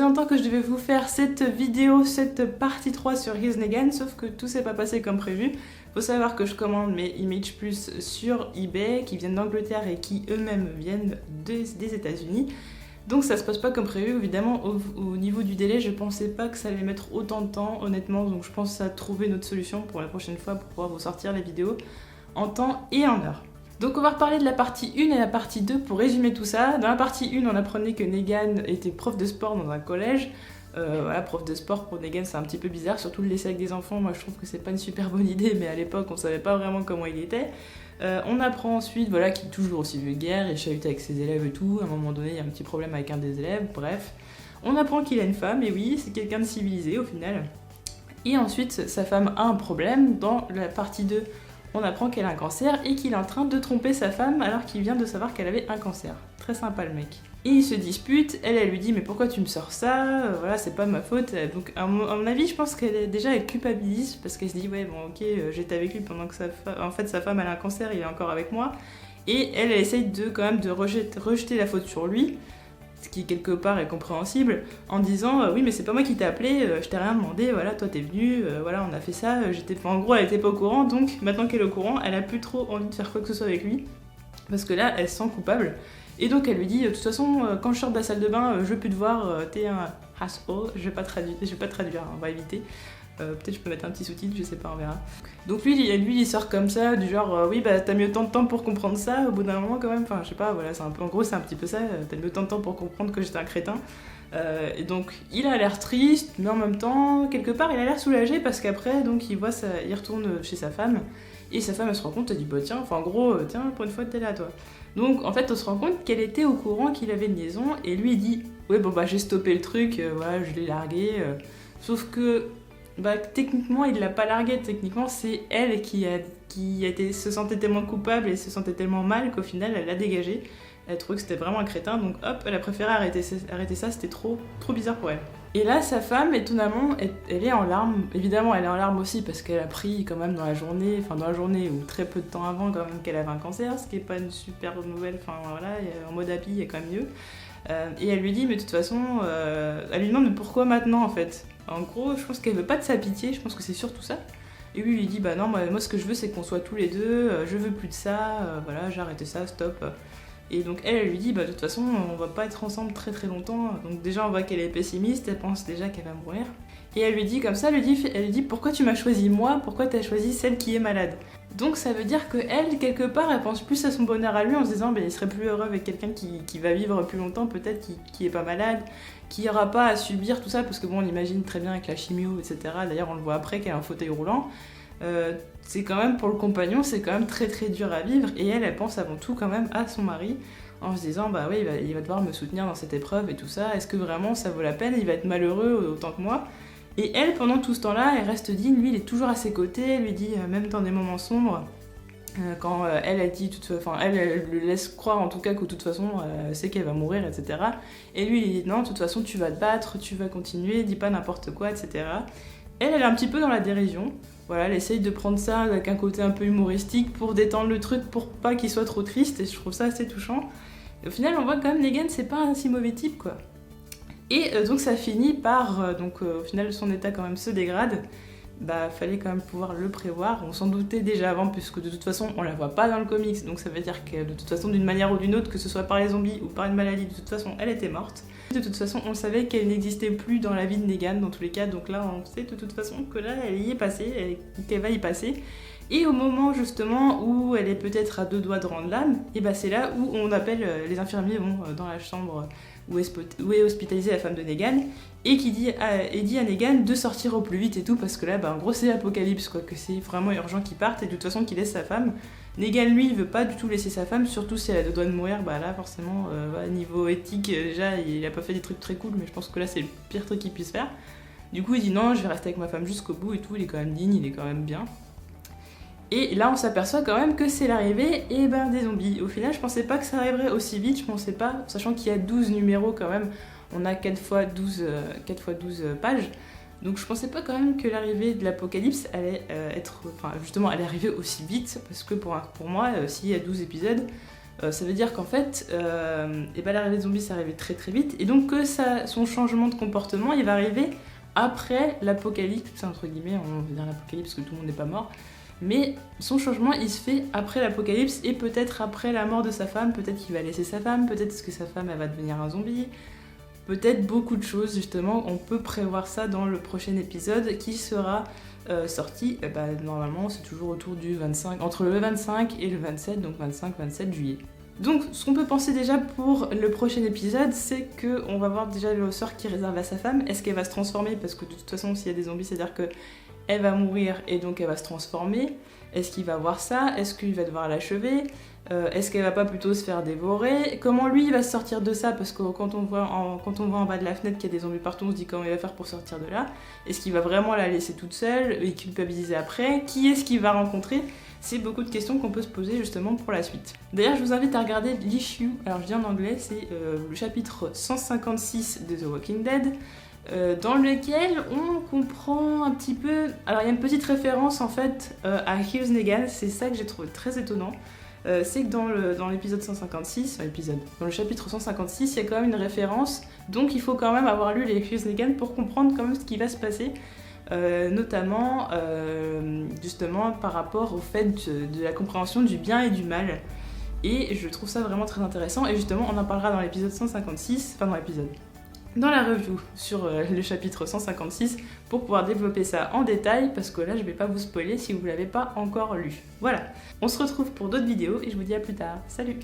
longtemps que je devais vous faire cette vidéo, cette partie 3 sur Here's Negan, sauf que tout s'est pas passé comme prévu. Faut savoir que je commande mes Image Plus sur eBay, qui viennent d'Angleterre et qui eux-mêmes viennent des États-Unis. Donc ça se passe pas comme prévu, évidemment au niveau du délai, je pensais pas que ça allait mettre autant de temps, honnêtement, donc je pense à trouver une autre solution pour la prochaine fois pour pouvoir vous sortir les vidéos en temps et en heure. Donc on va reparler de la partie 1 et la partie 2 pour résumer tout ça. Dans la partie 1, on apprenait que Negan était prof de sport dans un collège. Voilà, prof de sport pour Negan, c'est un petit peu bizarre, surtout le laisser avec des enfants. Moi je trouve que c'est pas une super bonne idée, mais à l'époque on savait pas vraiment comment il était. On apprend ensuite voilà, qu'il est toujours aussi vulgaire, il chahute avec ses élèves et tout. À un moment donné, il y a un petit problème avec un des élèves, bref. On apprend qu'il a une femme, et oui, c'est quelqu'un de civilisé au final. Et ensuite, sa femme a un problème. Dans la partie 2, on apprend qu'elle a un cancer et qu'il est en train de tromper sa femme alors qu'il vient de savoir qu'elle avait un cancer. Très sympa le mec. Et ils se disputent, elle lui dit mais pourquoi tu me sors ça, voilà c'est pas ma faute. Donc à mon avis je pense qu'elle est déjà elle culpabilise parce qu'elle se dit ouais bon ok j'étais avec lui pendant que sa femme elle a un cancer, il est encore avec moi. Et elle essaye quand même de rejeter la faute sur lui, ce qui quelque part est compréhensible, en disant oui mais c'est pas moi qui t'ai appelé, je t'ai rien demandé, voilà toi t'es venu, voilà on a fait ça, en gros elle était pas au courant, donc maintenant qu'elle est au courant elle a plus trop envie de faire quoi que ce soit avec lui parce que là elle se sent coupable. Et donc elle lui dit de toute façon quand je sors de la salle de bain je veux plus te voir, t'es un asshole, je vais pas traduire, on va éviter. Peut-être je peux mettre un petit sous-titre, je sais pas, on verra. Donc lui il sort comme ça, du genre oui bah t'as mis autant de temps pour comprendre ça, au bout d'un moment quand même, enfin je sais pas, voilà, en gros c'est un petit peu ça, t'as mis autant de temps pour comprendre que j'étais un crétin. Et donc il a l'air triste, mais en même temps, quelque part il a l'air soulagé parce qu'après donc il retourne chez sa femme, et sa femme elle se rend compte, elle dit bah tiens, enfin en gros, tiens pour une fois t'es là toi. Donc en fait on se rend compte qu'elle était au courant qu'il avait une liaison, et lui il dit ouais bon bah j'ai stoppé le truc, voilà je l'ai largué, sauf que bah techniquement il l'a pas largué, techniquement c'est elle qui se sentait tellement coupable et se sentait tellement mal qu'au final elle l'a dégagé. Elle trouvait que c'était vraiment un crétin, donc hop, elle a préféré arrêter ça, c'était trop bizarre pour elle. Et là, sa femme, étonnamment, elle est en larmes. Évidemment, elle est en larmes aussi parce qu'elle a appris quand même dans la journée ou très peu de temps avant quand même qu'elle avait un cancer, ce qui est pas une super nouvelle, enfin voilà, en mode happy, il y a quand même mieux. Et elle lui dit, mais de toute façon, elle lui demande mais pourquoi maintenant en fait. En gros, je pense qu'elle veut pas de sa pitié, je pense que c'est surtout ça. Et lui il dit, bah non, moi ce que je veux c'est qu'on soit tous les deux, je veux plus de ça, voilà, j'ai arrêté ça, stop. Et donc elle lui dit bah de toute façon on va pas être ensemble très longtemps, donc déjà on voit qu'elle est pessimiste, elle pense déjà qu'elle va mourir. Et elle lui dit comme ça, elle lui dit pourquoi tu m'as choisi moi, pourquoi t'as choisi celle qui est malade. Donc ça veut dire que elle quelque part elle pense plus à son bonheur à lui en se disant bah, il serait plus heureux avec quelqu'un qui va vivre plus longtemps peut-être, qui est pas malade, qui aura pas à subir tout ça, parce que bon on l'imagine très bien avec la chimio etc. D'ailleurs on le voit après qu'elle a un fauteuil roulant. C'est quand même pour le compagnon, c'est quand même très dur à vivre, et elle pense avant tout quand même à son mari en se disant bah oui il va devoir me soutenir dans cette épreuve et tout ça, est-ce que vraiment ça vaut la peine, il va être malheureux autant que moi. Et elle pendant tout ce temps-là elle reste digne, lui il est toujours à ses côtés, elle lui dit même dans des moments sombres quand elle dit elle le laisse croire en tout cas que de toute façon elle sait qu'elle va mourir etc. Et lui il dit non de toute façon tu vas te battre, tu vas continuer, dis pas n'importe quoi etc. Elle est un petit peu dans la dérision. Voilà, elle essaye de prendre ça avec un côté un peu humoristique pour détendre le truc, pour pas qu'il soit trop triste, et je trouve ça assez touchant. Et au final, on voit quand même Negan, c'est pas un si mauvais type, quoi. Et donc ça finit par, au final, son état quand même se dégrade. Bah, fallait quand même pouvoir le prévoir. On s'en doutait déjà avant, puisque de toute façon, on la voit pas dans le comics, donc ça veut dire que de toute façon, d'une manière ou d'une autre, que ce soit par les zombies ou par une maladie, de toute façon, elle était morte. De toute façon, on savait qu'elle n'existait plus dans la vie de Negan, dans tous les cas, donc là, on sait de toute façon que là, elle y est passée, qu'elle va y passer. Et au moment, justement, où elle est peut-être à 2 doigts de rendre l'âme, et bah c'est là où on appelle, les infirmiers vont dans la chambre où est hospitalisée la femme de Negan, et qui dit à Negan de sortir au plus vite et tout, parce que là, bah, en gros, c'est l'apocalypse, quoi, que c'est vraiment urgent qu'il parte, et de toute façon qu'il laisse sa femme. Negan, lui, il veut pas du tout laisser sa femme, surtout si elle a 2 doigts de mourir, bah là, forcément, niveau éthique, déjà, il a pas fait des trucs très cool, mais je pense que là, c'est le pire truc qu'il puisse faire. Du coup, il dit non, je vais rester avec ma femme jusqu'au bout et tout, il est quand même digne, il est quand même bien. Et là, on s'aperçoit quand même que c'est l'arrivée des zombies. Au final, je pensais pas que ça arriverait aussi vite, je pensais pas, sachant qu'il y a 12 numéros quand même, on a 4 x 12 pages. Donc je pensais pas quand même que l'arrivée de l'apocalypse allait allait arriver aussi vite, parce que pour moi, s'il y a 12 épisodes, Ça veut dire qu'en fait, l'arrivée de zombies c'est arrivé très très vite, et donc que son changement de comportement il va arriver après l'apocalypse, entre guillemets, on va dire l'apocalypse parce que tout le monde n'est pas mort, mais son changement il se fait après l'apocalypse et peut-être après la mort de sa femme, peut-être qu'il va laisser sa femme, peut-être que sa femme elle va devenir un zombie, peut-être beaucoup de choses justement, on peut prévoir ça dans le prochain épisode qui sera sorti, normalement c'est toujours autour du 25, entre le 25 et le 27, donc 25-27 juillet. Donc ce qu'on peut penser déjà pour le prochain épisode, c'est qu'on va voir déjà le sort qu'il réserve à sa femme. Est-ce qu'elle va se transformer? Parce que de toute façon s'il y a des zombies, c'est-à-dire qu'elle va mourir et donc elle va se transformer. Est-ce qu'il va voir ça? Est-ce qu'il va devoir l'achever? Est-ce qu'elle va pas plutôt se faire dévorer? Comment lui il va se sortir de ça? Parce que quand on voit en bas de la fenêtre qu'il y a des zombies partout, on se dit comment il va faire pour sortir de là. Est-ce qu'il va vraiment la laisser toute seule et culpabiliser après? Qui est-ce qu'il va rencontrer? C'est beaucoup de questions qu'on peut se poser justement pour la suite. D'ailleurs je vous invite à regarder l'issue, alors je dis en anglais, c'est le chapitre 156 de The Walking Dead, dans lequel on comprend un petit peu... Alors il y a une petite référence en fait à Here's Negan, c'est ça que j'ai trouvé très étonnant. C'est que dans l'épisode 156, dans le chapitre 156, il y a quand même une référence, donc il faut quand même avoir lu les Here's Negan pour comprendre quand même ce qui va se passer, notamment justement par rapport au fait de la compréhension du bien et du mal. Et je trouve ça vraiment très intéressant, et justement on en parlera dans l'épisode 156, dans la review sur le chapitre 156 pour pouvoir développer ça en détail, parce que là je vais pas vous spoiler si vous l'avez pas encore lu. Voilà, on se retrouve pour d'autres vidéos et je vous dis à plus tard. Salut!